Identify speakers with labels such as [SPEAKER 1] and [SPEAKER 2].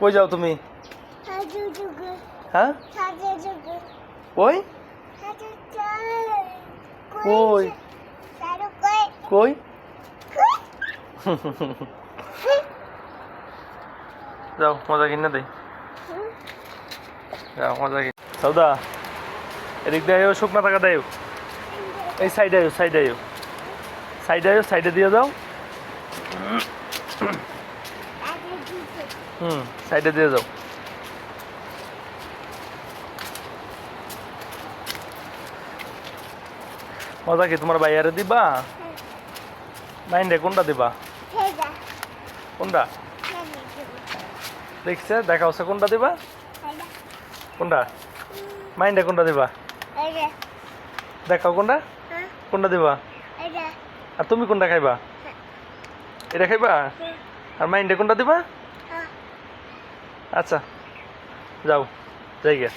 [SPEAKER 1] কই যাও তুমি? হ্যাঁ কই কই কই যাও মজা কিনে দে যাও মজা কিনে সৌদা এদিক দেয় শুকনা টাকা দেয় এই সাইডে আয়ো সাইডে আয়ো সাইডে আয়ো সাইডে দিয়ে যাও সাইডে দিয়ে যাও মজা কি তোমার ভাইয়ারে দিবা মাইন্ডে কোনটা দিবা কোনটা দেখছে দেখা হচ্ছে কোনটা দিবা কোনটা মাইন্ডে কোনটা দিবা দেখাও কোনটা কোনটা দিবা আর তুমি কোনটা খাইবা এটা খাইবা আর মাইন্ডে কোনটা দিবা আচ্ছা যাও যাই গে